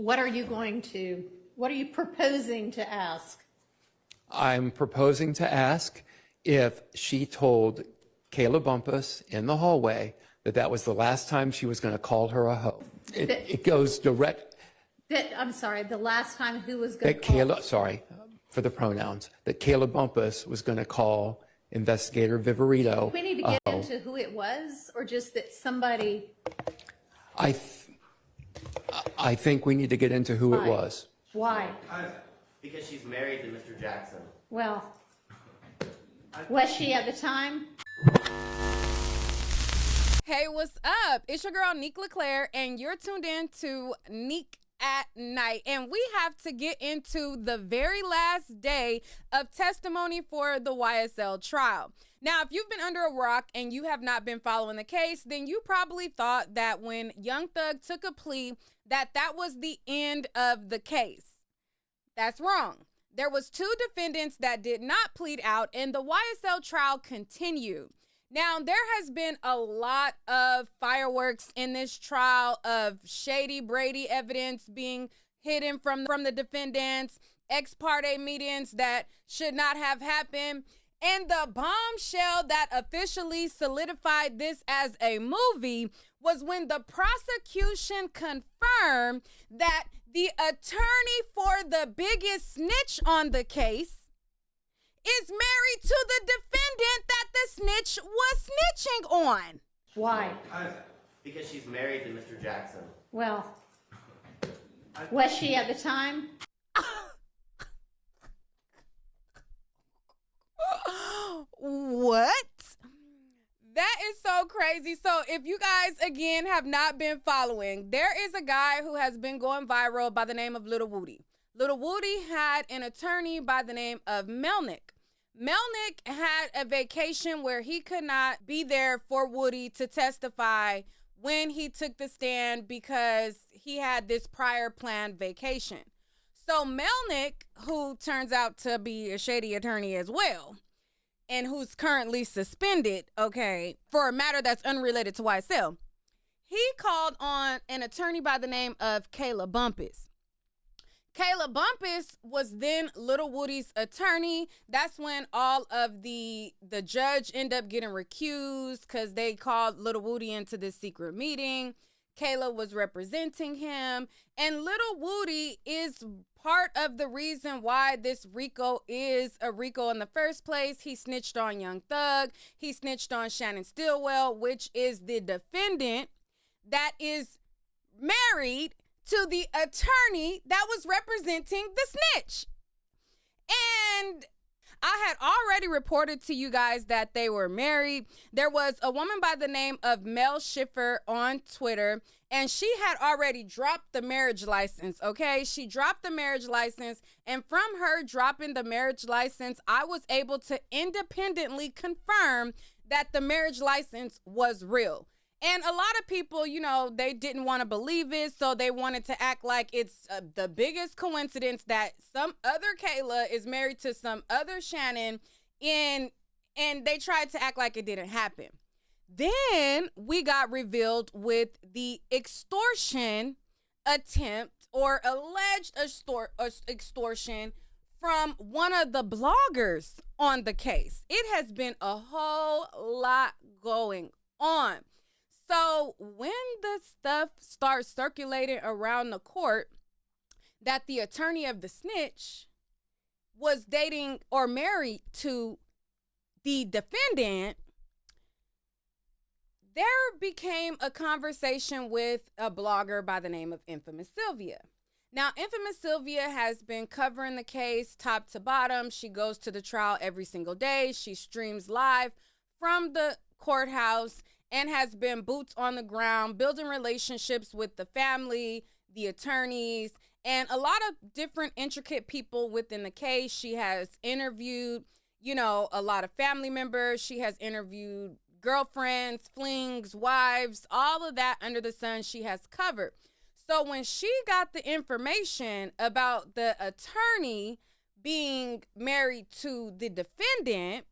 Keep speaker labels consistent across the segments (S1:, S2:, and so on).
S1: What are you proposing to ask?
S2: I'm proposing to ask if she told Kayla Bumpus in the hallway that was the last time she was going to call her a hoe. It goes direct.
S1: I'm sorry, the last time who was going to
S2: call? Kayla, sorry for the pronouns, that Kayla Bumpus was going to call Investigator Viverito.
S1: Do we need to get into who it was, or just that somebody?
S2: I think we need to get into who it was.
S1: Why?
S3: Because she's married to Mr. Jackson.
S1: Well, was she at the time?
S4: Hey, what's up? It's your girl, niquelaclaire, and you're tuned in to Nique at Night. And we have to get into the very last day of testimony for the YSL trial. Now, if you've been under a rock and you have not been following the case, then you probably thought that when Young Thug took a plea, that was the end of the case. That's wrong. There was 2 defendants that did not plead out, and the YSL trial continued. Now, there has been a lot of fireworks in this trial of shady Brady evidence being hidden from the defendants, ex parte meetings that should not have happened. And the bombshell that officially solidified this as a movie was when the prosecution confirmed that the attorney for the biggest snitch on the case is married to the defendant that the snitch was snitching on.
S1: Why?
S3: Because she's married to Mr. Jackson.
S1: Well, was she at the time?
S4: What? That is so crazy. So if you guys, again, have not been following, there is a guy who has been going viral by the name of Little Woody. Little Woody had an attorney by the name of Melnick. Melnick had a vacation where he could not be there for Woody to testify when he took the stand because he had this prior planned vacation. So Melnick, who turns out to be a shady attorney as well, and who's currently suspended, for a matter that's unrelated to YSL, he called on an attorney by the name of Kayla Bumpus. Kayla Bumpus was then Little Woody's attorney. That's when all of the judge ended up getting recused because they called Little Woody into this secret meeting. Kayla was representing him, and Little Woody is part of the reason why this RICO is a RICO in the first place. He snitched on Young Thug. He snitched on Shannon Stillwell, which is the defendant that is married to the attorney that was representing the snitch. And I had already reported to you guys that they were married. There was a woman by the name of Mel Schiffer on Twitter, and she had already dropped the marriage license, She dropped the marriage license, and from her dropping the marriage license, I was able to independently confirm that the marriage license was real. And a lot of people, they didn't want to believe it, so they wanted to act like it's the biggest coincidence that some other Kayla is married to some other Shannon, and they tried to act like it didn't happen. Then we got revealed with the extortion attempt or alleged extortion from one of the bloggers on the case. It has been a whole lot going on. So when the stuff starts circulating around the court that the attorney of the snitch was dating or married to the defendant, there became a conversation with a blogger by the name of Infamous Sylvia. Now, Infamous Sylvia has been covering the case top to bottom. She goes to the trial every single day. She streams live from the courthouse and has been boots on the ground, building relationships with the family, the attorneys, and a lot of different intricate people within the case. She has interviewed, a lot of family members. She has interviewed girlfriends, flings, wives, all of that under the sun she has covered. So when she got the information about the attorney being married to the defendant,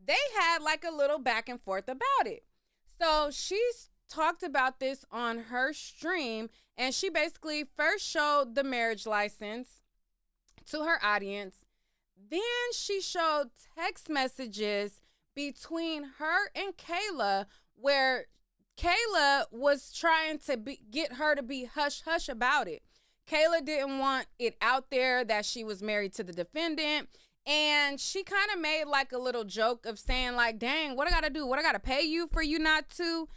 S4: they had like a little back and forth about it. So she talked about this on her stream, and she basically first showed the marriage license to her audience. Then she showed text messages between her and Kayla, where Kayla was trying to get her to be hush-hush about it. Kayla didn't want it out there that she was married to the defendant. And she kind of made like a little joke of saying like, dang, what I got to do? What I got to pay you for you not to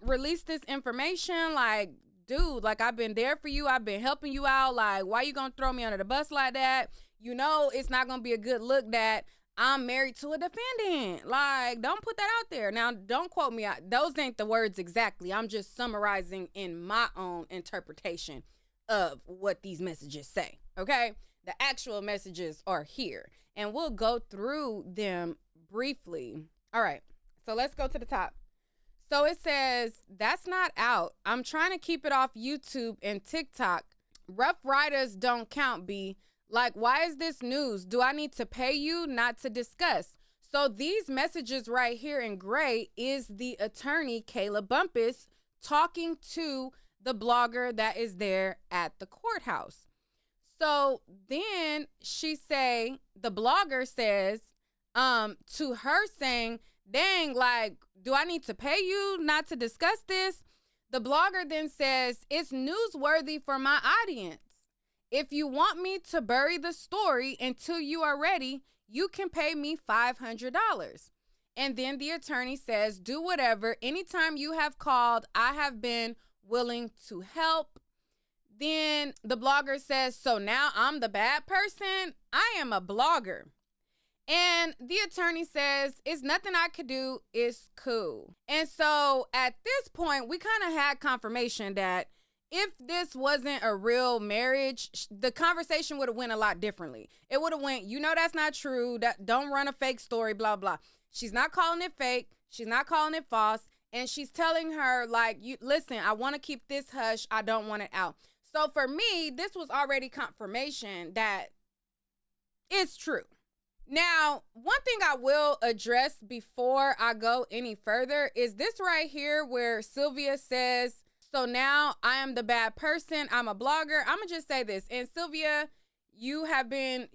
S4: release this information? Like, dude, like I've been there for you. I've been helping you out. Like, why you going to throw me under the bus like that? You know, it's not going to be a good look that I'm married to a defendant. Like, don't put that out there. Now, don't quote me. Those ain't the words exactly. I'm just summarizing in my own interpretation of what these messages say, okay? The actual messages are here, and we'll go through them briefly. All right, so let's go to the top. So it says, that's not out. I'm trying to keep it off YouTube and TikTok. Rough Riders don't count, B. Like, why is this news? Do I need to pay you not to discuss? So these messages right here in gray is the attorney, Kayla Bumpus, talking to the blogger that is there at the courthouse. So then the blogger says to her saying, dang, like, do I need to pay you not to discuss this? The blogger then says, it's newsworthy for my audience. If you want me to bury the story until you are ready, you can pay me $500. And then the attorney says, do whatever. Anytime you have called, I have been willing to help. Then the blogger says, so now I'm the bad person? I am a blogger. And the attorney says, it's nothing I could do. It's cool. And so at this point, we kind of had confirmation that if this wasn't a real marriage, the conversation would have went a lot differently. It would have went, you know, that's not true. Don't run a fake story, blah, blah. She's not calling it fake. She's not calling it false. And she's telling her, like, you listen, I want to keep this hush. I don't want it out. So for me, this was already confirmation that it's true. Now, one thing I will address before I go any further is this right here where Sylvia says, so now I am the bad person. I'm a blogger. I'm going to just say this. And Sylvia, you have been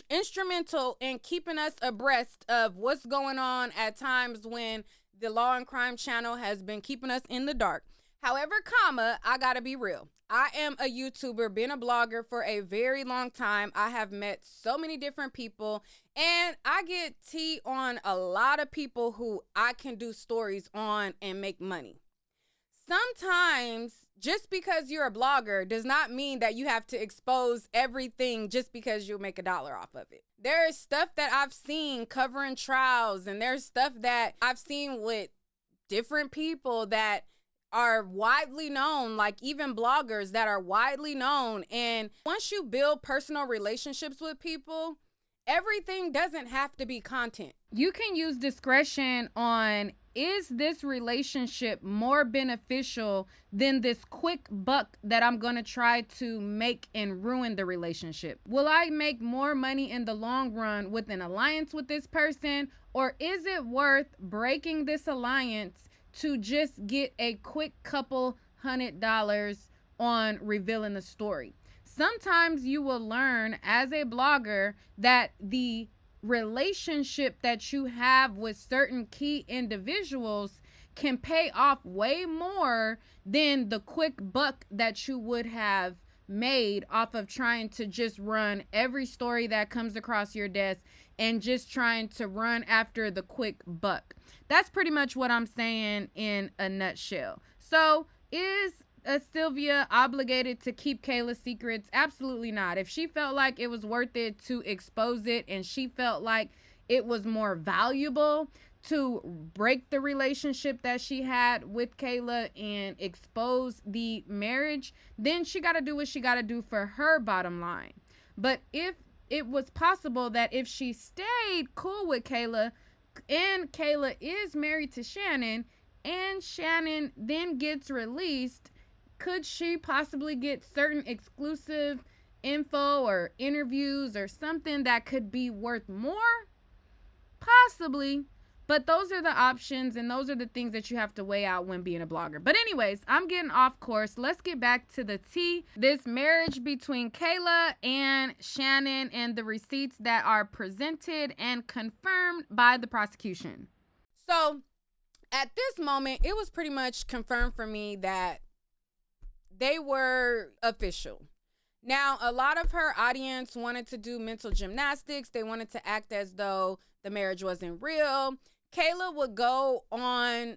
S4: instrumental in keeping us abreast of what's going on at times when the Law and Crime channel has been keeping us in the dark. However, I got to be real. I am a YouTuber, been a blogger for a very long time. I have met so many different people, and I get tea on a lot of people who I can do stories on and make money. Sometimes just because you're a blogger does not mean that you have to expose everything just because you'll make $1 off of it. There is stuff that I've seen covering trials, and there's stuff that I've seen with different people that are widely known, like even bloggers that are widely known. And once you build personal relationships with people, everything doesn't have to be content. You can use discretion on, is this relationship more beneficial than this quick buck that I'm going to try to make and ruin the relationship? Will I make more money in the long run with an alliance with this person? Or is it worth breaking this alliance to just get a quick couple $100 on revealing the story? Sometimes you will learn as a blogger that the relationship that you have with certain key individuals can pay off way more than the quick buck that you would have made off of trying to just run every story that comes across your desk and just trying to run after the quick buck. That's pretty much what I'm saying in a nutshell. So is Sylvia obligated to keep Kayla's secrets? Absolutely not. If she felt like it was worth it to expose it, and she felt like it was more valuable to break the relationship that she had with Kayla and expose the marriage, then she got to do what she got to do for her bottom line. But if it was possible that if she stayed cool with Kayla, and Kayla is married to Shannon, and Shannon then gets released, could she possibly get certain exclusive info or interviews or something that could be worth more? Possibly. But those are the options, and those are the things that you have to weigh out when being a blogger. But anyways, I'm getting off course. Let's get back to the tea. This marriage between Kayla and Shannon and the receipts that are presented and confirmed by the prosecution. So at this moment, it was pretty much confirmed for me that they were official. Now, a lot of her audience wanted to do mental gymnastics. They wanted to act as though the marriage wasn't real. Kayla would go on,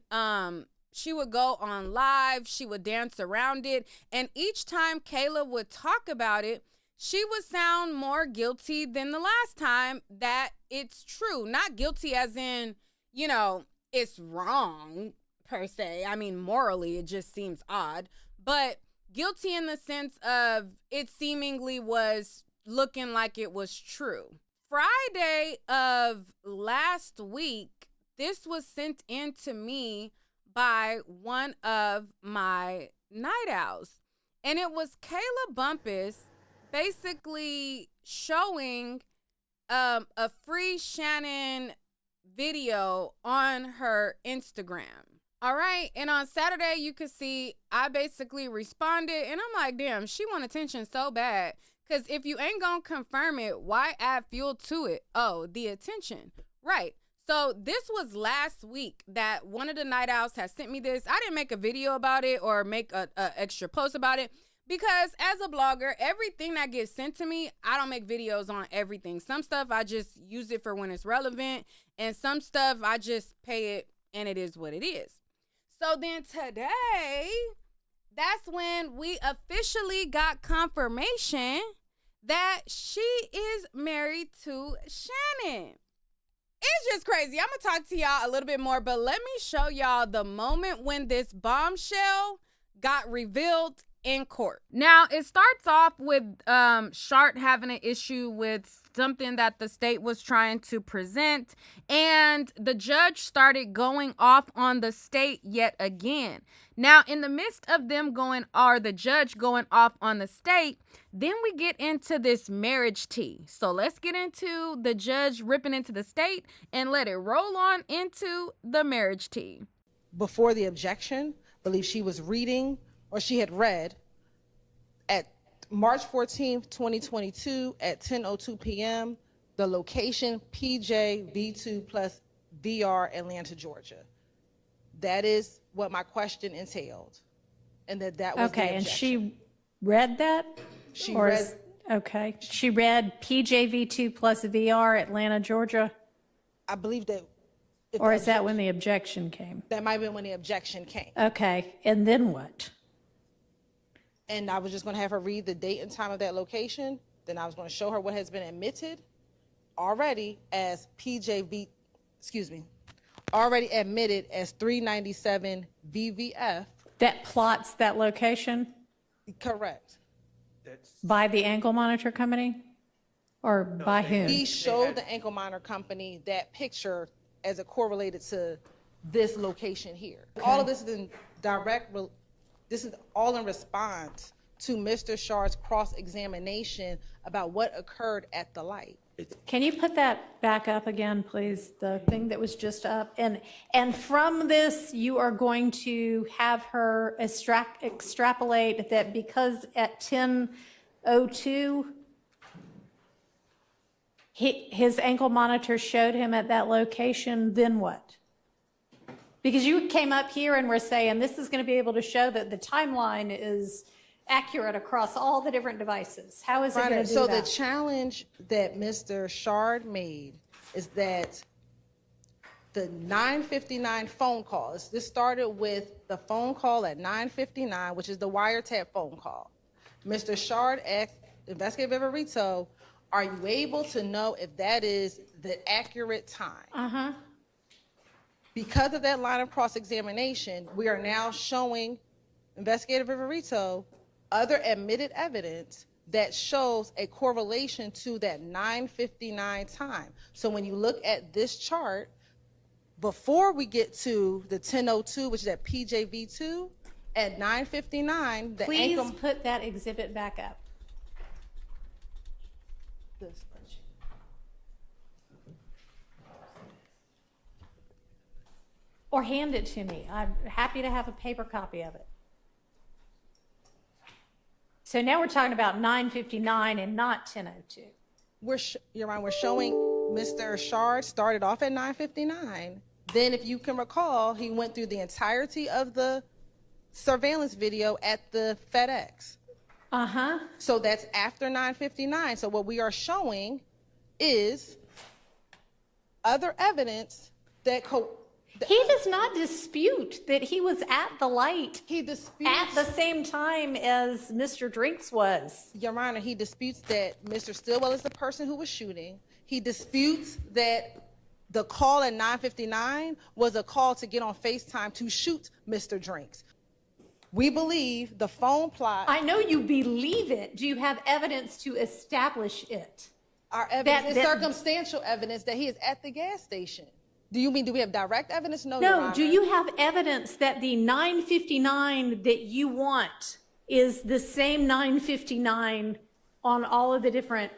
S4: she would go on live. She would dance around it. And each time Kayla would talk about it, she would sound more guilty than the last time that it's true. Not guilty as in, you know, it's wrong per se. I mean, morally, it just seems odd. But guilty in the sense of it seemingly was looking like it was true. Friday of last week, this was sent in to me by one of my night owls. And it was Kayla Bumpus basically showing a free Shannon video on her Instagram. All right. And on Saturday, you could see I basically responded and I'm like, damn, she want attention so bad. Because if you ain't going to confirm it, why add fuel to it? Oh, the attention. Right. So this was last week that one of the night owls has sent me this. I didn't make a video about it or make a extra post about it because as a blogger, everything that gets sent to me, I don't make videos on everything. Some stuff I just use it for when it's relevant and some stuff I just pay it and it is what it is. So then today, that's when we officially got confirmation that she is married to Shannon. It's just crazy. I'm going to talk to y'all a little bit more, but let me show y'all the moment when this bombshell got revealed in court. Now, it starts off with Shart having an issue with something that the state was trying to present, and the judge started going off on the state yet again. Now, in the midst of them the judge going off on the state, then we get into this marriage tea. So let's get into the judge ripping into the state and let it roll on into the marriage tea.
S5: Before the objection, I believe she was reading or she had read at March 14th, 2022 at 10:02 p.m., the location PJ V2 plus VR, Atlanta, Georgia. That is what my question entailed. And that was
S1: okay,
S5: the
S1: and
S5: objection.
S1: she read that?
S5: She
S1: Or
S5: read,
S1: is- okay. She read PJV2 plus VR, Atlanta, Georgia?
S5: I believe that. if
S1: Or
S5: the
S1: is that
S5: objection-
S1: when the objection came?
S5: That might have been when the objection came.
S1: Okay, and then what?
S5: And I was just going to have her read the date and time of that location. Then I was going to show her what has been admitted already as already admitted as 397 VVF.
S1: That plots that location
S5: Correct.
S1: by the ankle monitor company? Or by whom?
S5: He showed the ankle monitor company that picture as it correlated to this location here. All of this is in this is all in response to Mr. Shard's cross-examination about what occurred at the light.
S1: Can you put that back up again, please? The thing that was just up. And from this, you are going to have her extrapolate that because at 10:02, his ankle monitor showed him at that location, then what? Because you came up here and were saying this is going to be able to show that the timeline is accurate across all the different devices. How is it going to do
S5: So
S1: that?
S5: the challenge that Mr. Shard made is that the 9:59 phone call, this started with the phone call at 9:59, which is the wiretap phone call. Mr. Shard asked Investigator Viverito, are you able to know if that is the accurate time? Because of that line of cross-examination, we are now showing Investigator Viverito other admitted evidence that shows a correlation to that 9:59 time. So when you look at this chart, before we get to the 10:02, which is at PJV2, at 9:59, the
S1: Please
S5: ankle...
S1: put that exhibit back up. Or hand it to me. I'm happy to have a paper copy of it. So now we're talking about 9:59 and not 10:02.
S5: Your Honor, we're showing Mr. Shard started off at 9:59. Then, if you can recall, he went through the entirety of the surveillance video at the FedEx.
S1: Uh-huh.
S5: So that's after 9:59. So what we are showing is other evidence that
S1: He does not dispute that he was at the light
S5: he disputes
S1: at the same time as Mr. Drinks was.
S5: Your Honor, he disputes that Mr. Stillwell is the person who was shooting. He disputes that the call at 9:59 was a call to get on FaceTime to shoot Mr. Drinks. We believe the phone plot.
S1: I know you believe it. Do you have evidence to establish it?
S5: Our evidence is circumstantial evidence that he is at the gas station. Do we have direct evidence? No, Your
S1: No,
S5: Honor.
S1: do you have evidence that the 9:59 that you want is the same 9:59 on all of the different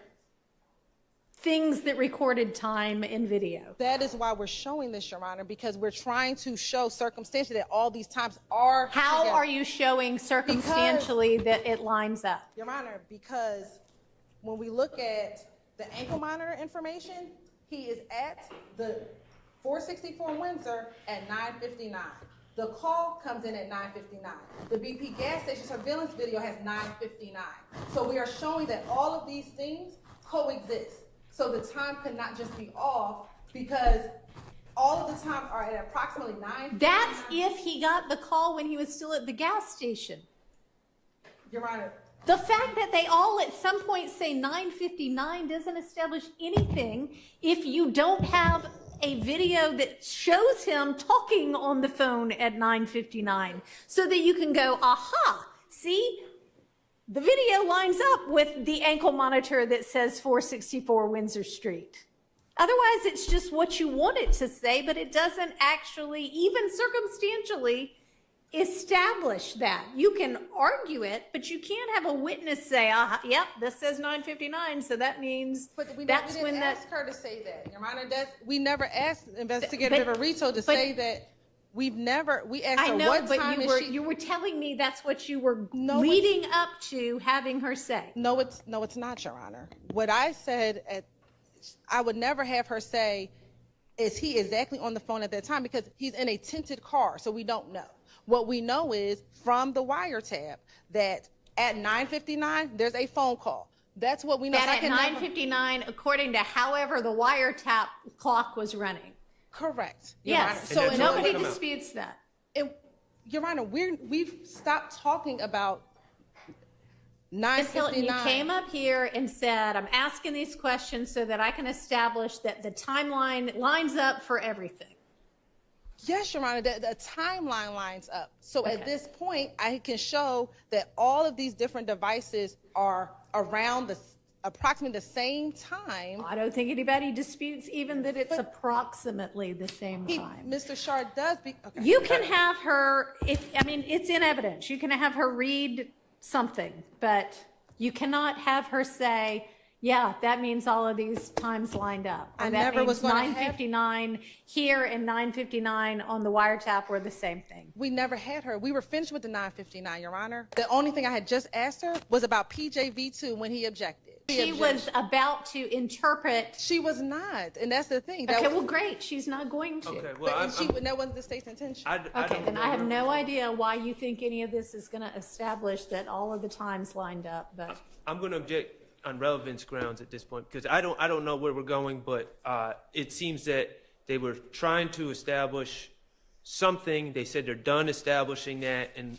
S1: things that recorded time in video?
S5: That is why we're showing this, Your Honor, because we're trying to show circumstantially that all these times are
S1: How
S5: together.
S1: are you showing circumstantially that it lines up?
S5: Your Honor, because when we look at the ankle monitor information, he is at the 464 Windsor at 9:59. The call comes in at 9:59. The BP gas station surveillance video has 9:59. So we are showing that all of these things coexist. So the time could not just be off because all of the times are at approximately 9:59.
S1: That's if he got the call when he was still at the gas station.
S5: Your Honor,
S1: The fact that they all at some point say 9:59 doesn't establish anything if you don't have a video that shows him talking on the phone at 9:59 so that you can go, aha, see, the video lines up with the ankle monitor that says 464 Windsor Street. Otherwise, it's just what you want it to say, but it doesn't actually, even circumstantially, establish that. You can argue it, but you can't have a witness say, yep, this says 9:59, so that means
S5: but we
S1: that's
S5: didn't
S1: when
S5: ask her to say that, Your Honor. We never asked Investigator Viverito to say that. We asked her what time is she.
S1: You were telling me that's what you were
S5: No,
S1: leading up to having her say.
S5: No, it's not, Your Honor. What I said, I would never have her say, is he exactly on the phone at that time? Because he's in a tinted car, so we don't know. What we know is from the wiretap that at 9:59, there's a phone call. That's what we know.
S1: That at 9:59, according to however the wiretap clock was running.
S5: Correct, Your Honor.
S1: Yes,
S5: So
S1: nobody disputes that.
S5: Your Honor, we've stopped talking about 9:59.
S1: Ms. Hilton, you came up here and said, I'm asking these questions so that I can establish that the timeline lines up for everything.
S5: Yes, Your Honor, the timeline lines up. So at this point, I can show that all of these different devices are around approximately the same time.
S1: I don't think anybody disputes even that it's approximately the same time.
S5: Mr. Shard does. Okay.
S1: You can have her, it's in evidence. You can have her read something, but you cannot have her say, yeah, that means all of these times lined up. Or
S5: I
S1: that
S5: never was
S1: means
S5: going to have
S1: 9:59 here and 9:59 on the wiretap were the same thing.
S5: We never had her. We were finished with the 9:59, Your Honor. The only thing I had just asked her was about PJV2 when he objected.
S1: She was about to interpret.
S5: She was not, and that's the thing.
S1: Okay, well, great. She's not going to.
S6: Okay, well,
S5: that wasn't the state's intention.
S1: Okay, then I have no idea why you think any of this is going to establish that all of the times lined up. But
S6: I'm going to object on relevance grounds at this point because I don't know where we're going, but it seems that they were trying to establish something. They said they're done establishing that, and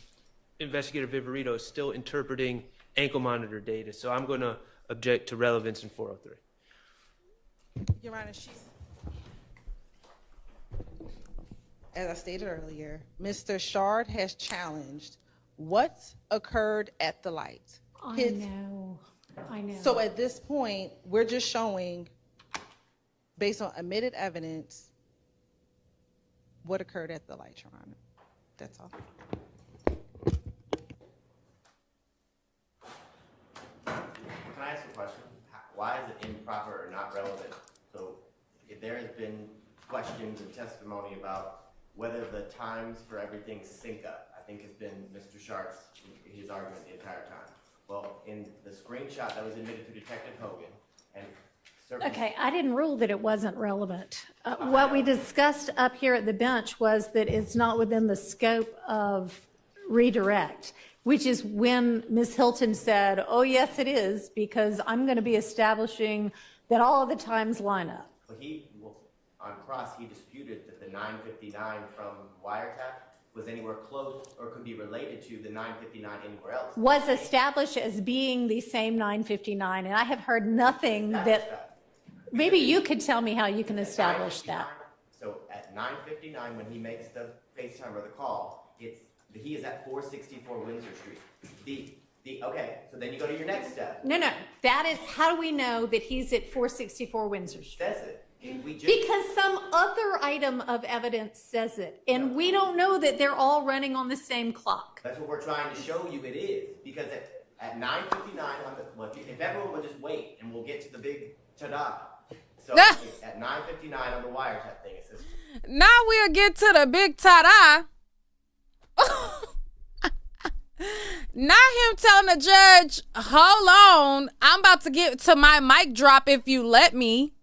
S6: Investigator Viverito is still interpreting ankle monitor data. So I'm going to object to relevance in 403.
S5: Your Honor, as I stated earlier, Mr. Shard has challenged what occurred at the light.
S1: I know.
S5: So at this point, we're just showing, based on admitted evidence, what occurred at the light, Your Honor. That's all.
S3: Can I ask a question? Why is it improper or not relevant? So if there has been questions and testimony about whether the times for everything sync up, I think has been Mr. Sharp's, his argument the entire time. Well, in the screenshot that was admitted to Detective Hogan, and
S1: Okay, I didn't rule that it wasn't relevant. What we discussed up here at the bench was that it's not within the scope of redirect, which is when Ms. Hilton said, oh, yes, it is, because I'm going to be establishing that all of the times line up.
S3: But on cross, he disputed that the 959 from wiretap was anywhere close or could be related to the 959 anywhere else.
S1: Was established as being the same 959, and I have heard nothing that, maybe you could tell me how you can establish that.
S3: So at 9:59, when he makes the FaceTime or the call, he is at 464 Windsor Street. Okay, so then you go to your next step.
S1: No, that is, how do we know that he's at 464 Windsor Street?
S3: Says it.
S1: Because some other item of evidence says it, and we don't know that they're all running on the same clock.
S3: That's what we're trying to show you it is, because at 9:59, if everyone would just wait, and we'll get to the big ta-da. So at 9:59 on the wiretap thing, it says.
S4: Now we'll get to the big ta-da. Not him telling the judge, hold on, I'm about to get to my mic drop if you let me.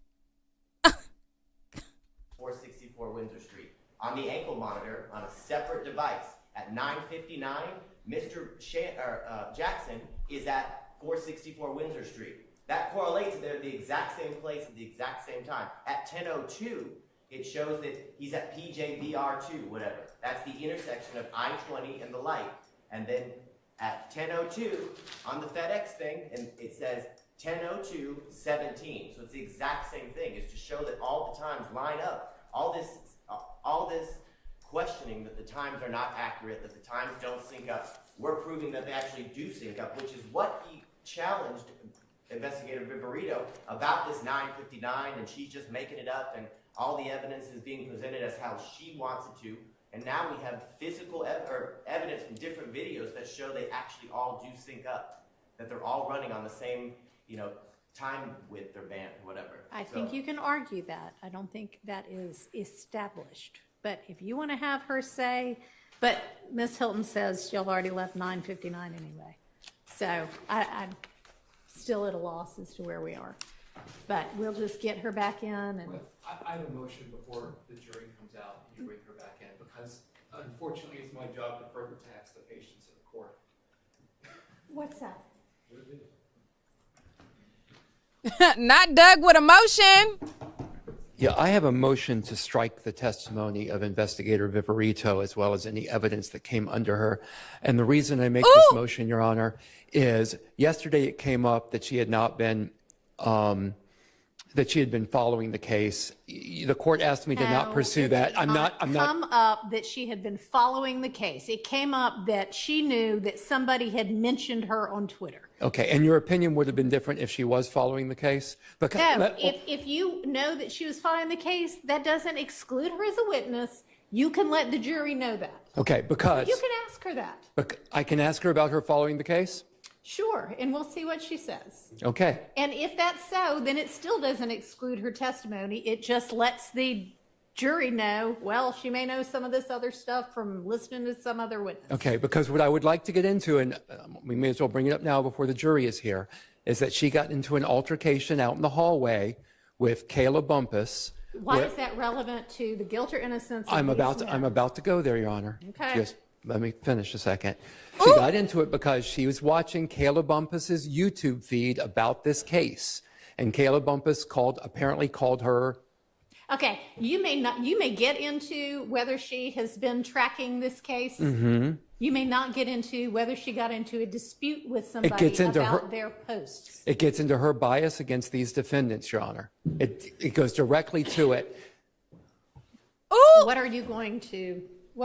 S3: 464 Windsor Street. On the ankle monitor, on a separate device, at 9:59, Mr. Jackson is at 464 Windsor Street. That correlates, they're the exact same place at the exact same time. At 10:02, it shows that he's at PJVR2, whatever. That's the intersection of I-20 and the light. And then at 10:02, on the FedEx thing, and it says 10:02:17. So it's the exact same thing. It's to show that all the times line up. All this questioning that the times are not accurate, that the times don't sync up. We're proving that they actually do sync up, which is what he challenged Investigator Viverito about this 9:59, and she's just making it up, and all the evidence is being presented as how she wants it to. And now we have physical evidence from different videos that show they actually all do sync up, that they're all running on the same, time width or band or whatever.
S1: I think you can argue that. I don't think that is established. But if you want to have her say, but Ms. Hilton says she'll already left 9:59 anyway. So I'm still at a loss as to where we are. But we'll just get her back in and.
S2: I have a motion before the jury comes out and you bring her back in, because unfortunately it's my job to further tax the patience of the court.
S1: What's that?
S4: Not Doug with a motion.
S2: Yeah, I have a motion to strike the testimony of Investigator Viverito as well as any evidence that came under her. And the reason I make this motion, Your Honor, is yesterday it came up that she had not been following the case. The court asked me to not pursue that. I'm not.
S1: Come up that she had been following the case. It came up that she knew that somebody had mentioned her on Twitter.
S2: Okay, and your opinion would have been different if she was following the case? Because,
S1: No, if you know that she was following the case, that doesn't exclude her as a witness. You can let the jury know that.
S2: Okay, because.
S1: You can ask her that.
S2: I can ask her about her following the case?
S1: Sure, and we'll see what she says.
S2: Okay.
S1: And if that's so, then it still doesn't exclude her testimony. It just lets the jury know, well, she may know some of this other stuff from listening to some other witness.
S2: Okay, because what I would like to get into, and we may as well bring it up now before the jury is here, is that she got into an altercation out in the hallway with Kayla Bumpus.
S1: Why is that relevant to the guilt or innocence of
S2: I'm
S1: these
S2: about to go there, Your Honor.
S1: Okay.
S2: Just let me finish a second. She got into it because she was watching Kayla Bumpus's YouTube feed about this case, and Kayla Bumpus apparently called her.
S1: Okay, you may get into whether she has been tracking this case.
S2: Mm-hmm.
S1: You may not get into whether she got into a dispute with somebody about their posts.
S2: It gets into her bias against these defendants, Your Honor. It goes directly to it.
S1: What are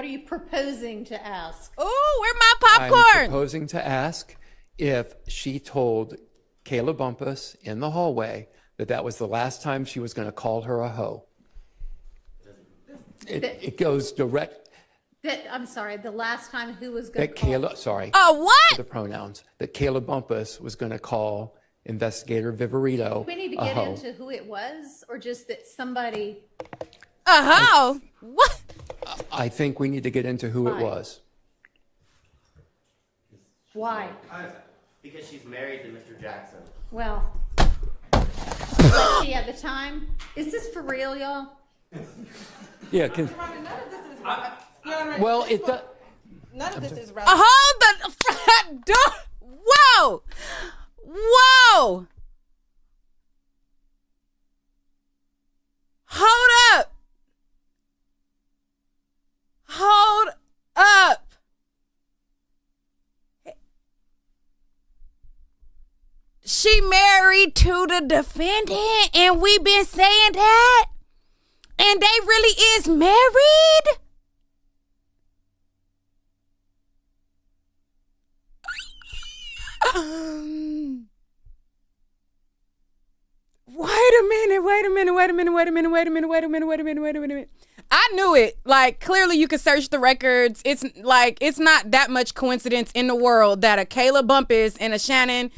S1: you proposing to ask?
S4: Ooh, where's my
S2: I'm
S4: popcorn?
S2: proposing to ask if she told Kayla Bumpus in the hallway that was the last time she was going to call her a hoe. It goes direct.
S1: I'm sorry, the last time who was going
S2: That
S1: to call?
S2: Kayla, sorry.
S4: What?
S2: The pronouns. That Kayla Bumpus was going to call Investigator Viverito
S1: We need to
S2: a
S1: get
S2: hoe.
S1: into who it was, or just that somebody.
S4: A hoe? What?
S2: I think we need to get into who it
S1: Why?
S2: was.
S1: Why?
S3: Because she's married to Mr. Jackson.
S1: Well, was she at the time? Is this for real, y'all?
S2: Yeah, well, it does.
S5: None of this is relevant.
S4: Hold the front door. Whoa. Whoa. Hold up. Hold up. She married to the defendant, and we've been saying that. And they really is married? Wait a minute. I knew it. Like, clearly you can search the records. It's like, it's not that much coincidence in the world that a Kayla Bumpus and a Shannon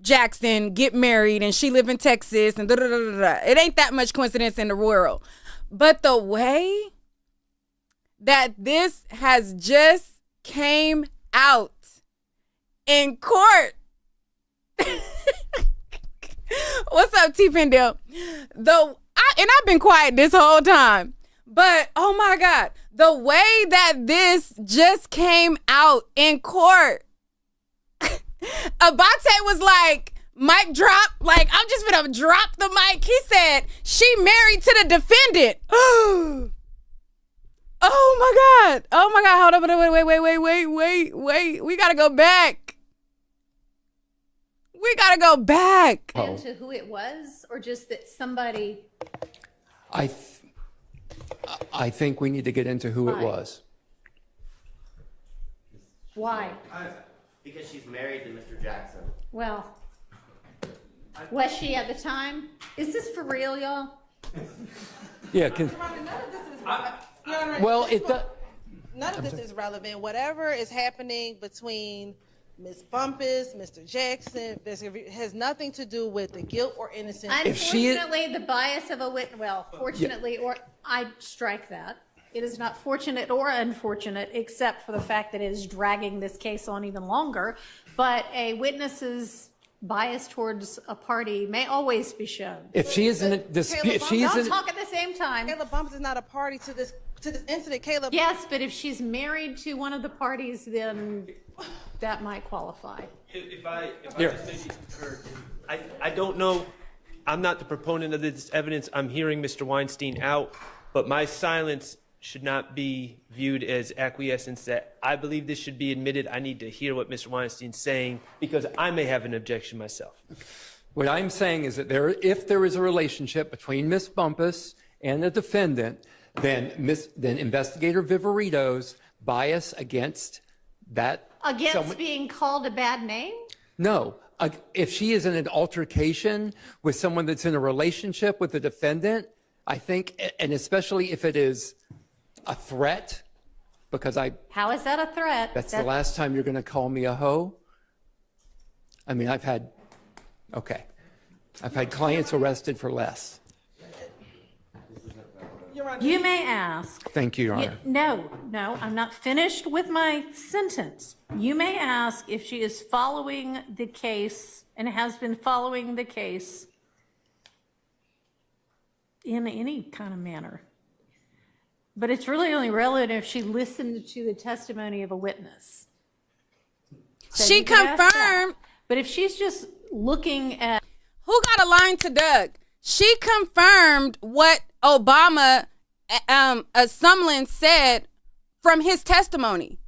S4: Jackson get married and she live in Texas and It ain't that much coincidence in the world. But the way that this has just came out in court. What's up, T Pendle? And I've been quiet this whole time, but oh my God, the way that this just came out in court. Abate was like, mic drop, like, I'm just gonna drop the mic. He said, she married to the defendant. Oh my God. Hold on. Wait. We gotta go back.
S1: Into who it was, or just that somebody?
S2: I think we need to get into who it
S1: Why?
S2: was.
S1: Why?
S3: Because she's married to Mr. Jackson.
S1: Well, was she at the time? Is this for real, y'all?
S2: Yeah, well, it does.
S5: None of this is relevant. Whatever is happening between Ms. Bumpus, Mr. Jackson, has nothing to do with the guilt or innocence.
S1: Unfortunately, the bias of a witness, well, fortunately, or I strike that. It is not fortunate or unfortunate, except for the fact that it is dragging this case on even longer. But a witness's bias towards a party may always be shown.
S2: If she is in a dispute, if she's
S1: Don't
S2: in,
S1: talk at the same time.
S5: Kayla Bumpus is not a party to this incident. Kayla.
S1: Yes, but if she's married to one of the parties, then that might qualify.
S6: If I just maybe concur, I don't know. I'm not the proponent of this evidence. I'm hearing Mr. Weinstein out, but my silence should not be viewed as acquiescence that I believe this should be admitted. I need to hear what Mr. Weinstein's saying because I may have an objection myself.
S2: what I'm saying is that if there is a relationship between Miss Bumpus and the defendant, then Investigator Viverito's bias against that.
S1: Against being called a bad name?
S2: No. If she is in an altercation with someone that's in a relationship with the defendant, I think, and especially if it is a threat, because
S1: How is that a threat?
S2: that's the last time you're going to call me a hoe. I mean, I've had clients arrested for less.
S1: You may ask.
S2: Thank you, Your Honor.
S1: No, I'm not finished with my sentence. You may ask if she is following the case and has been following the case in any kind of manner. But it's really only relevant if she listened to the testimony of a witness. So
S4: She
S1: you can ask that.
S4: confirmed.
S1: But if she's just looking at
S4: Who got a line to Doug? She confirmed what Obama, Sumlin said from his testimony.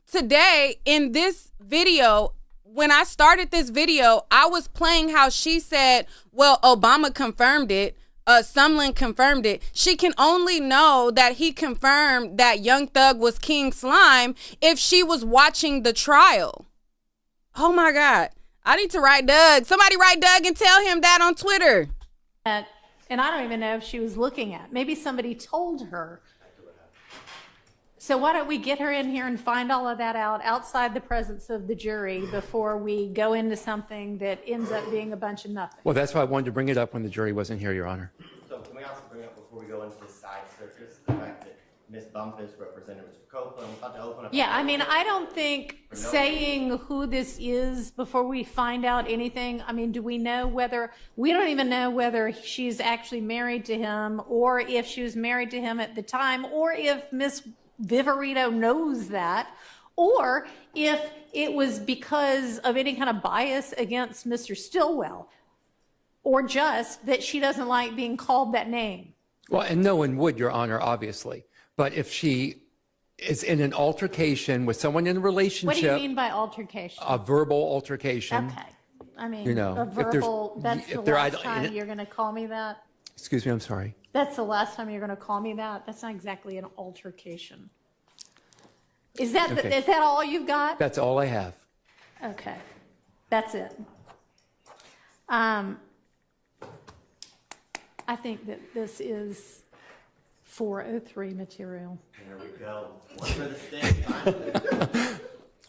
S4: Today, in this video, when I started this video, I was playing how she said, well, Obama confirmed it. Sumlin confirmed it. She can only know that he confirmed that Young Thug was King Slime if she was watching the trial. Oh my God. I need to write Doug. Somebody write Doug and tell him that on Twitter.
S1: and I don't even know if she was looking at. Maybe somebody told her. So why don't we get her in here and find all of that out outside the presence of the jury before we go into something that ends up being a bunch of nothing?
S2: Well, that's why I wanted to bring it up when the jury wasn't here, Your Honor.
S3: So can we also bring up before we go into this side circus, the fact that Ms. Bumpus represented Mr. Copeland. I'm about to open up.
S1: Yeah, I mean, I don't think saying who this is before we find out anything, I mean, do we know whether, we don't even know whether she's actually married to him, or if she was married to him at the time, or if Miss Viverito knows that, or if it was because of any kind of bias against Mr. Stillwell, or just that she doesn't like being called that name.
S2: Well, and no one would, Your Honor, obviously. But if she is in an altercation with someone in a relationship.
S1: What do you mean by altercation?
S2: A verbal altercation.
S1: Okay. I mean,
S2: You know,
S1: a
S2: if there's-
S1: verbal, that's the
S2: if they're
S1: last
S2: idle-
S1: time you're going to call me that?
S2: Excuse me, I'm sorry.
S1: That's the last time you're going to call me that? That's not exactly an altercation. Is that,
S2: Okay.
S1: is that all you've got?
S2: That's all I have.
S1: Okay. That's it. I think that this is 403 material.
S3: There we go. One for the state. Finally.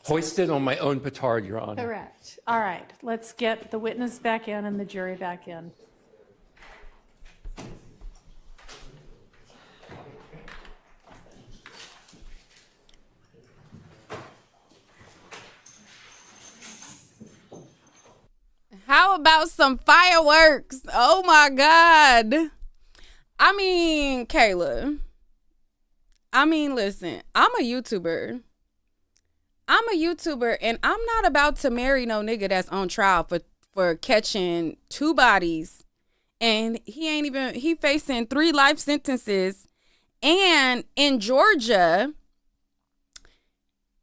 S2: Hoisted on my own petard, Your Honor.
S1: Correct. All right, let's get the witness back in and the jury back in.
S4: How about some fireworks? Oh my God. I mean, Kayla. I mean, listen, I'm a YouTuber and I'm not about to marry no nigga that's on trial for catching 2 bodies, and he facing 3 life sentences. And in Georgia,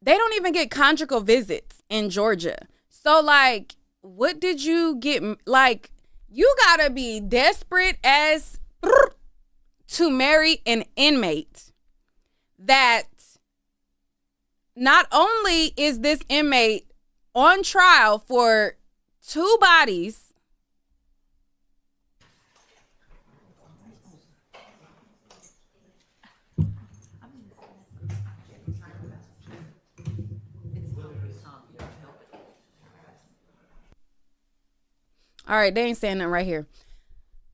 S4: they don't even get conjugal visits in Georgia. So like, what did you get? Like, you gotta be desperate as to marry an inmate that not only is this inmate on trial for 2 bodies, all right, they ain't saying nothing right here.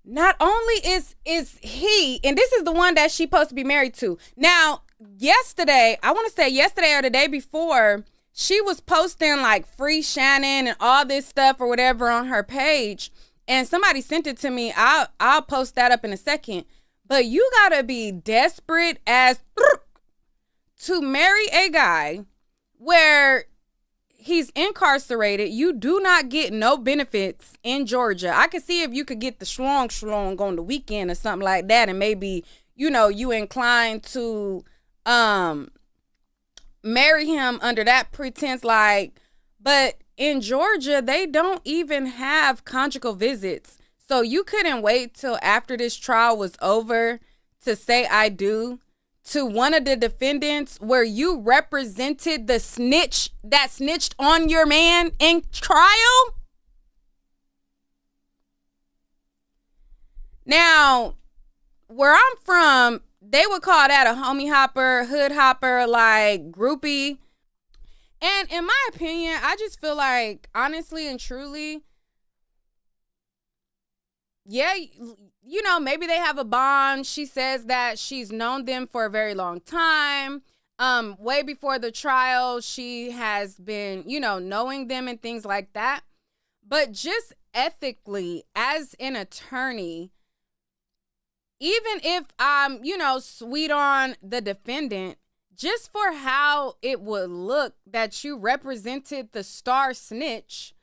S4: Not only is he, and this is the one that she's supposed to be married to. Now, yesterday, I want to say yesterday or the day before, she was posting like free Shannon and all this stuff or whatever on her page. And somebody sent it to me. I'll post that up in a second. But you gotta be desperate as to marry a guy where he's incarcerated. You do not get no benefits in Georgia. I could see if you could get the schlong on the weekend or something like that, and maybe, you know, you inclined to marry him under that pretense, like, but in Georgia, they don't even have conjugal visits. So you couldn't wait till after this trial was over to say I do to one of the defendants where you represented the snitch that snitched on your man in trial? Now, where I'm from, they would call that a homie hopper, hood hopper, like groupie. And in my opinion, I just feel like, honestly and truly, yeah, you know, maybe they have a bond. She says that she's known them for a very long time. Way before the trial, she has been, you know, knowing them and things like that. But just ethically, as an attorney, even if I'm, you know, sweet on the defendant, just for how it would look that you represented the star snitch.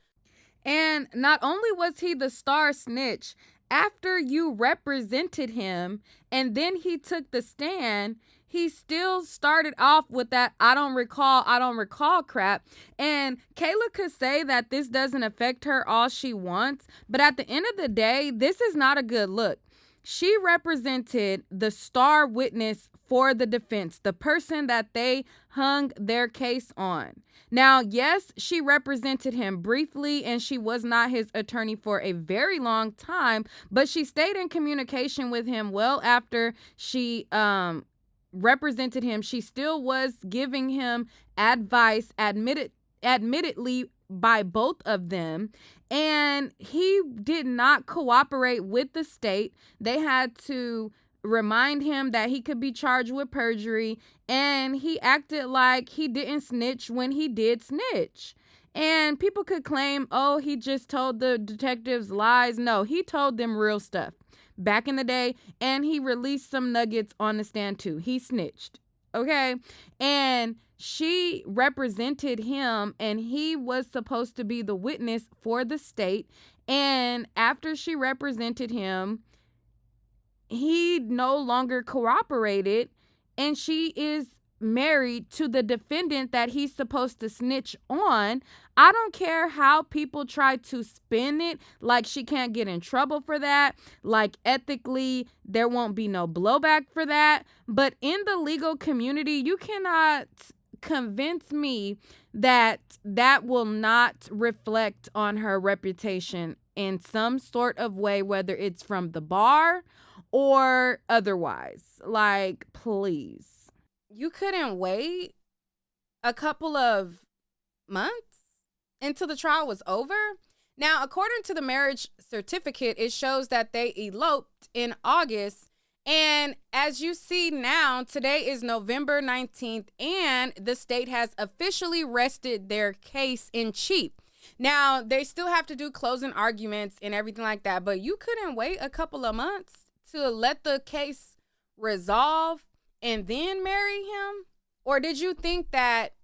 S4: And not only was he the star snitch, after you represented him and then he took the stand, he still started off with that I don't recall crap. And Kayla could say that this doesn't affect her all she wants, but at the end of the day, this is not a good look. She represented the star witness for the defense, the person that they hung their case on. Now, yes, she represented him briefly and she was not his attorney for a very long time, but she stayed in communication with him well after she represented him. She still was giving him advice, admittedly by both of them, and he did not cooperate with the state. They had to remind him that he could be charged with perjury, and he acted like he didn't snitch when he did snitch. And people could claim, oh, he just told the detectives lies. No, he told them real stuff back in the day, and he released some nuggets on the stand too. He snitched, okay? And she represented him, and he was supposed to be the witness for the state. And after she represented him, he no longer cooperated, and she is married to the defendant that he's supposed to snitch on. I don't care how people try to spin it, like she can't get in trouble for that, like ethically there won't be no blowback for that. But in the legal community, you cannot convince me that that will not reflect on her reputation in some sort of way, whether it's from the bar or otherwise. Like, please. You couldn't wait a couple of months until the trial was over? Now, according to the marriage certificate, it shows that they eloped in August. And as you see now, today is November 19th, and the state has officially rested their case in chief. Now, they still have to do closing arguments and everything like that, but you couldn't wait a couple of months to let the case resolve and then marry him? Or did you think that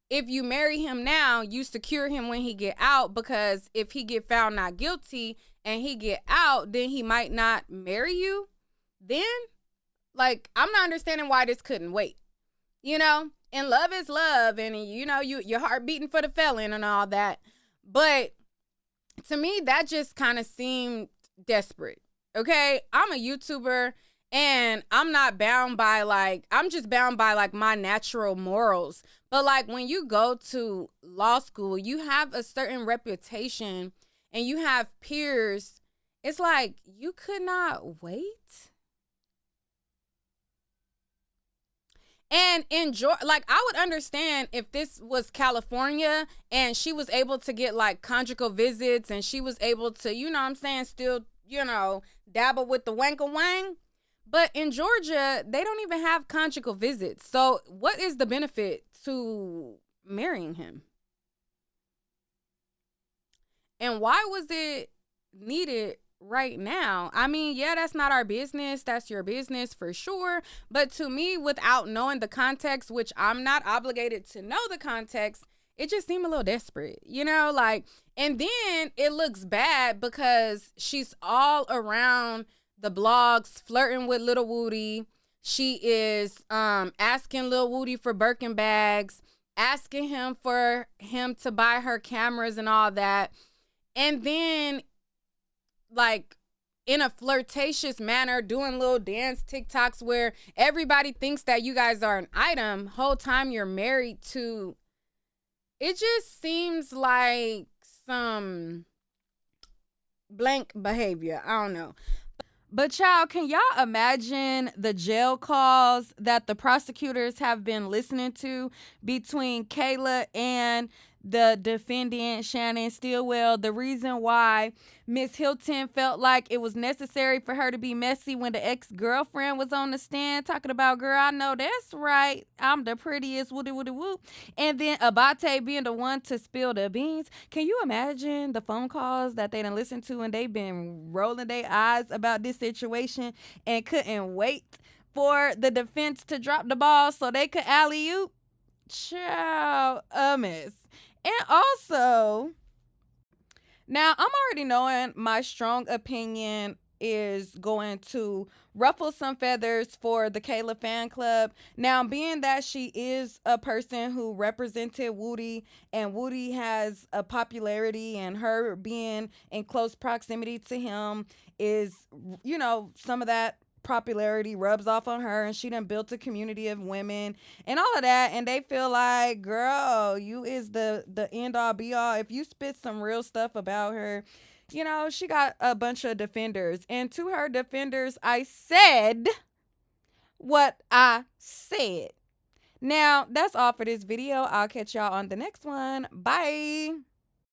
S4: if you marry him now, you secure him when he get out, because if he get found not guilty and he get out, then he might not marry you? Then, like, I'm not understanding why this couldn't wait. You know, and love is love, and you know, your heart beating for the felon and all that. But to me, that just kind of seemed desperate. Okay, I'm a YouTuber, and I'm not bound by, like, I'm just bound by, like, my natural morals. But, like, when you go to law school, you have a certain reputation and you have peers. It's like, you could not wait. And enjoy, like, I would understand if this was California and she was able to get, like, conjugal visits, and she was able to, you know what I'm saying, still, you know, dabble with the wank-a-wang. But in Georgia, they don't even have conjugal visits. So what is the benefit to marrying him? And why was it needed right now? I mean, yeah, that's not our business. That's your business for sure. But to me, without knowing the context, which I'm not obligated to know the context, it just seemed a little desperate, you know, like, and then it looks bad because she's all around the blogs flirting with Lil Woody. She is asking Lil Woody for Birkin bags, asking him for him to buy her cameras and all that. And then, like, in a flirtatious manner, doing little dance TikToks where everybody thinks that you guys are an item whole time you're married to. It just seems like some blank behavior. I don't know. But child, can y'all imagine the jail calls that the prosecutors have been listening to between Kayla and the defendant, Shannon Stillwell? The reason why Miss Hilton felt like it was necessary for her to be messy when the ex-girlfriend was on the stand talking about, girl, I know that's right, I'm the prettiest, woody woody woo. And then Abate being the one to spill the beans. Can you imagine the phone calls that they done listened to and they've been rolling their eyes about this situation and couldn't wait for the defense to drop the ball so they could alley-oop? Child, a mess. And also, now I'm already knowing my strong opinion is going to ruffle some feathers for the Kayla fan club. Now, being that she is a person who represented Woody, and Woody has a popularity, and her being in close proximity to him is, you know, some of that popularity rubs off on her, and she done built a community of women and all of that, and they feel like, girl, you is the end all be all. If you spit some real stuff about her, you know, she got a bunch of defenders. And to her defenders, I said what I said. Now, that's all for this video. I'll catch y'all on the next one. Bye.